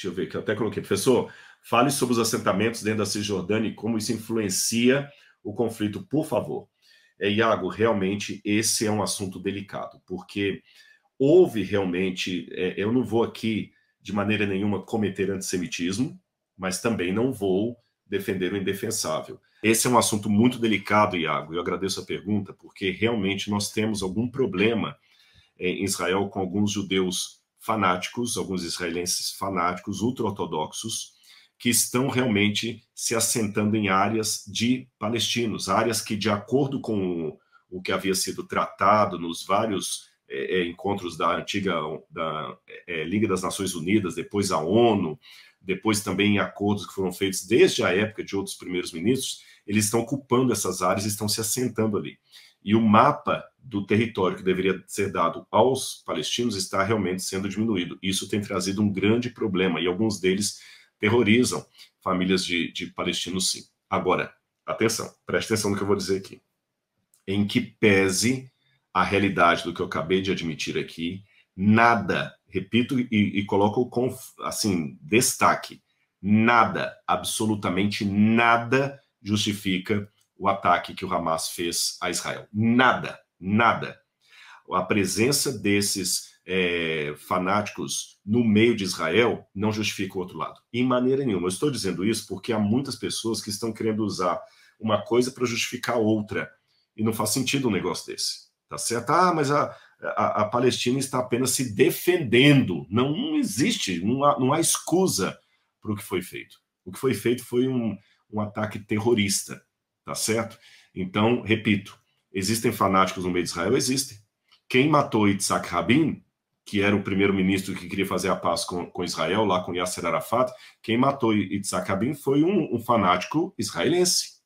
deixa eu ver aqui, eu até coloquei, professor, fale sobre os assentamentos dentro da Cisjordânia e como isso influencia o conflito, por favor. Iago, realmente esse é um assunto delicado, porque houve realmente, eu não vou aqui de maneira nenhuma cometer antissemitismo, mas também não vou defender o indefensável. Esse é um assunto muito delicado, Iago, eu agradeço a pergunta, porque realmente nós temos algum problema em Israel com alguns judeus fanáticos, alguns israelenses fanáticos, ultra-ortodoxos, que estão realmente se assentando em áreas de palestinos, áreas que, de acordo com o que havia sido tratado nos vários encontros da antiga Liga das Nações Unidas, depois a ONU, depois também em acordos que foram feitos desde a época de outros primeiros ministros, eles estão ocupando essas áreas e estão se assentando ali. E o mapa do território que deveria ser dado aos palestinos está realmente sendo diminuído. Isso tem trazido um grande problema, e alguns deles terrorizam famílias de palestinos, sim. Agora, atenção, preste atenção no que eu vou dizer aqui. Em que pese a realidade do que eu acabei de admitir aqui, nada, repito e coloco com, assim, destaque, nada, absolutamente nada justifica o ataque que o Hamas fez a Israel. Nada, nada. A presença desses fanáticos no meio de Israel não justifica o outro lado. Em maneira nenhuma. Eu estou dizendo isso porque há muitas pessoas que estão querendo usar uma coisa para justificar outra. E não faz sentido um negócio desse. Tá certo? Ah, mas a Palestina está apenas se defendendo. Não existe, não há escusa para o que foi feito. O que foi feito foi um ataque terrorista. Tá certo? Então, repito, existem fanáticos no meio de Israel? Existem. Quem matou Yitzhak Rabin, que era o primeiro-ministro que queria fazer a paz com Israel, lá com Yasser Arafat, quem matou Yitzhak Rabin foi um fanático israelense.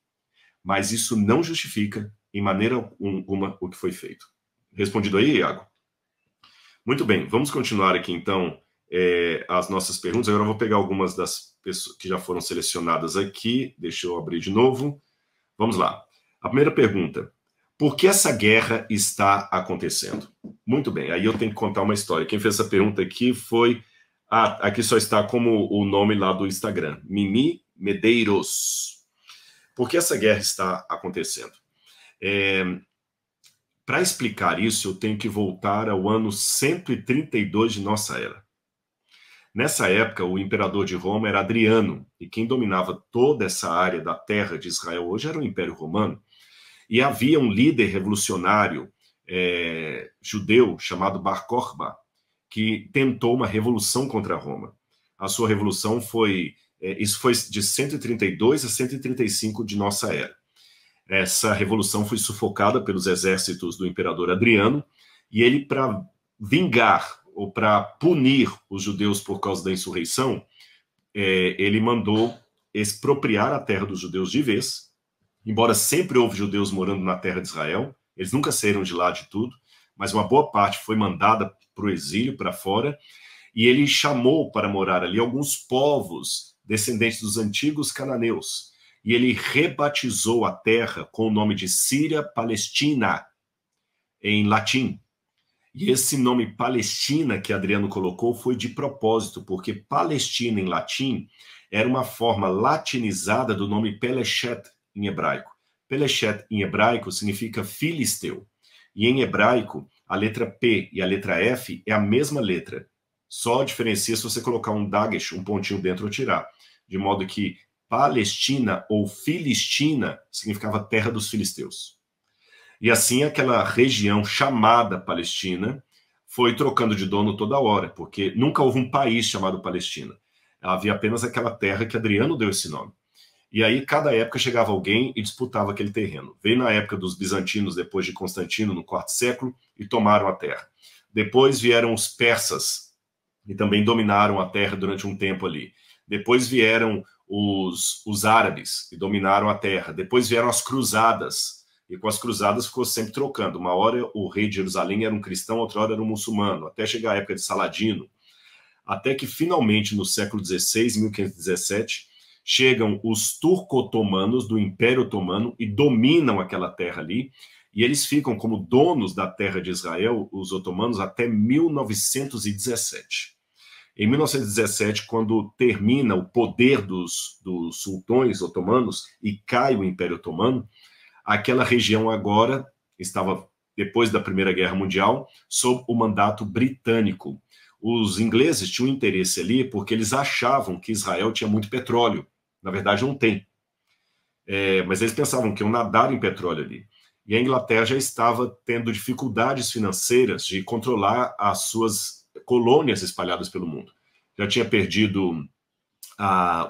Mas isso não justifica, em maneira alguma, o que foi feito. Respondido aí, Iago? Muito bem, vamos continuar aqui, então, as nossas perguntas. Agora eu vou pegar algumas das pessoas que já foram selecionadas aqui. Deixa eu abrir de novo. Vamos lá. A primeira pergunta. Por que essa guerra está acontecendo? Muito bem, aí eu tenho que contar uma história. Quem fez essa pergunta aqui foi... aqui só está como o nome lá do Instagram. Mimi Medeiros. Por que essa guerra está acontecendo? Para explicar isso, eu tenho que voltar ao ano 132 de nossa era. Nessa época, o imperador de Roma era Adriano, e quem dominava toda essa área da terra de Israel hoje era o Império Romano. E havia um líder revolucionário judeu chamado Bar Kokhba, que tentou uma revolução contra Roma. A sua revolução isso foi de 132 a 135 de nossa era. Essa revolução foi sufocada pelos exércitos do imperador Adriano, e ele, para vingar ou para punir os judeus por causa da insurreição, ele mandou expropriar a terra dos judeus de vez. Embora sempre houve judeus morando na terra de Israel, eles nunca saíram de lá de tudo, mas uma boa parte foi mandada para o exílio, para fora, e ele chamou para morar ali alguns povos descendentes dos antigos cananeus, e ele rebatizou a terra com o nome de Síria Palestina, em latim. E esse nome Palestina que Adriano colocou foi de propósito, porque Palestina em latim era uma forma latinizada do nome Pelechet em hebraico. Pelechet em hebraico significa filisteu. E em hebraico, a letra P e a letra F é a mesma letra. Só diferencia se você colocar um dagesh, um pontinho dentro ou tirar. De modo que Palestina ou Filistina significava terra dos filisteus. E assim aquela região chamada Palestina foi trocando de dono toda hora, porque nunca houve um país chamado Palestina. Havia apenas aquela terra que Adriano deu esse nome. E aí, cada época chegava alguém e disputava aquele terreno. Veio na época dos bizantinos, depois de Constantino, no IV século, e tomaram a terra. Depois vieram os persas, e também dominaram a terra durante um tempo ali. Depois vieram os árabes, e dominaram a terra. Depois vieram as cruzadas, e com as cruzadas ficou sempre trocando. Uma hora o rei de Jerusalém era um cristão, outra hora era um muçulmano, até chegar a época de Saladino. Até que, finalmente, no século XVI, 1517, chegam os turco-otomanos do Império Otomano e dominam aquela terra ali, e eles ficam como donos da terra de Israel, os otomanos, até 1917. Em 1917, quando termina o poder dos sultões otomanos e cai o Império Otomano, aquela região agora estava, depois da Primeira Guerra Mundial, sob o mandato britânico. Os ingleses tinham interesse ali porque eles achavam que Israel tinha muito petróleo. Na verdade, não tem. Mas eles pensavam que iam nadar em petróleo ali. E a Inglaterra já estava tendo dificuldades financeiras de controlar as suas colônias espalhadas pelo mundo. Já tinha perdido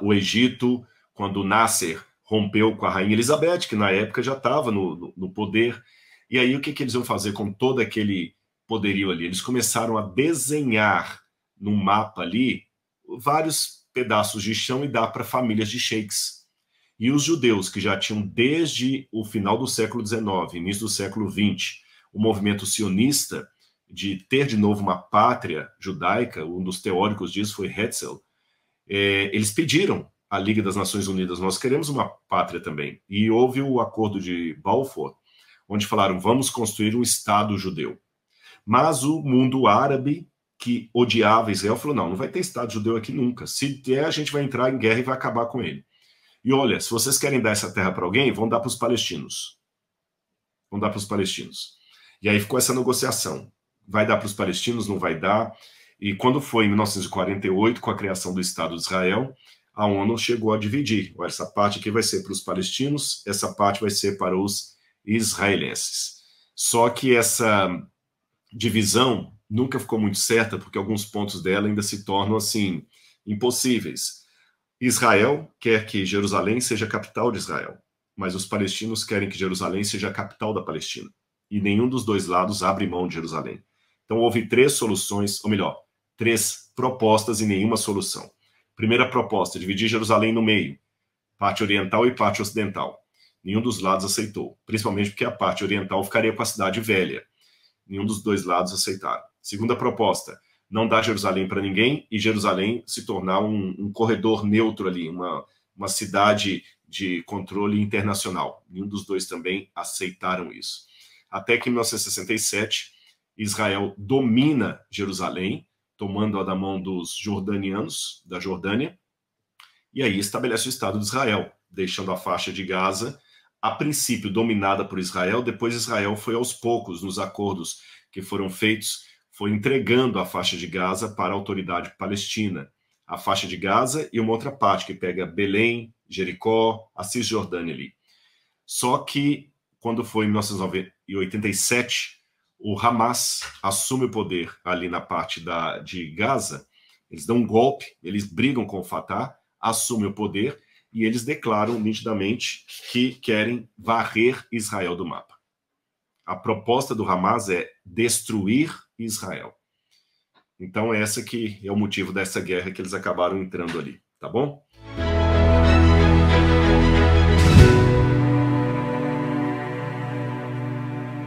o Egito, quando Nasser rompeu com a rainha Elizabeth, que na época já estava no poder. E aí o que eles iam fazer com todo aquele poderio ali? Eles começaram a desenhar num mapa ali vários pedaços de chão e dar para famílias de sheiks. E os judeus, que já tinham desde o final do século XIX, início do século XX, o movimento sionista de ter de novo uma pátria judaica, um dos teóricos disso foi Herzl, eles pediram à Liga das Nações Unidas, nós queremos uma pátria também. E houve o acordo de Balfour, onde falaram, vamos construir um Estado judeu. Mas o mundo árabe, que odiava Israel, falou, não vai ter Estado judeu aqui nunca. Se der, a gente vai entrar em guerra e vai acabar com ele. E olha, se vocês querem dar essa terra para alguém, vão dar para os palestinos. Vão dar para os palestinos. E aí ficou essa negociação. Vai dar para os palestinos, não vai dar. E quando foi em 1948, com a criação do Estado de Israel, a ONU chegou a dividir. Essa parte aqui vai ser para os palestinos, essa parte vai ser para os israelenses. Só que essa divisão nunca ficou muito certa, porque alguns pontos dela ainda se tornam assim impossíveis. Israel quer que Jerusalém seja a capital de Israel, mas os palestinos querem que Jerusalém seja a capital da Palestina. E nenhum dos dois lados abre mão de Jerusalém. Então houve 3 soluções, ou melhor, 3 propostas e nenhuma solução. Primeira proposta, dividir Jerusalém no meio, parte oriental e parte ocidental. Nenhum dos lados aceitou, principalmente porque a parte oriental ficaria com a cidade velha. Nenhum dos dois lados aceitaram. Segunda proposta, não dar Jerusalém para ninguém e Jerusalém se tornar um corredor neutro ali, uma cidade de controle internacional. Nenhum dos dois também aceitaram isso. Até que em 1967, Israel domina Jerusalém, tomando-a da mão dos jordanianos, da Jordânia, e aí estabelece o Estado de Israel, deixando a faixa de Gaza, a princípio dominada por Israel, depois Israel foi aos poucos, nos acordos que foram feitos, foi entregando a faixa de Gaza para a autoridade palestina. A faixa de Gaza e uma outra parte que pega Belém, Jericó, a Cisjordânia ali. Só que, quando foi em 1987, o Hamas assume o poder ali na parte de Gaza, eles dão um golpe, eles brigam com o Fatah, assumem o poder e eles declaram nitidamente que querem varrer Israel do mapa. A proposta do Hamas é destruir Israel. Então essa que é o motivo dessa guerra que eles acabaram entrando ali, tá bom?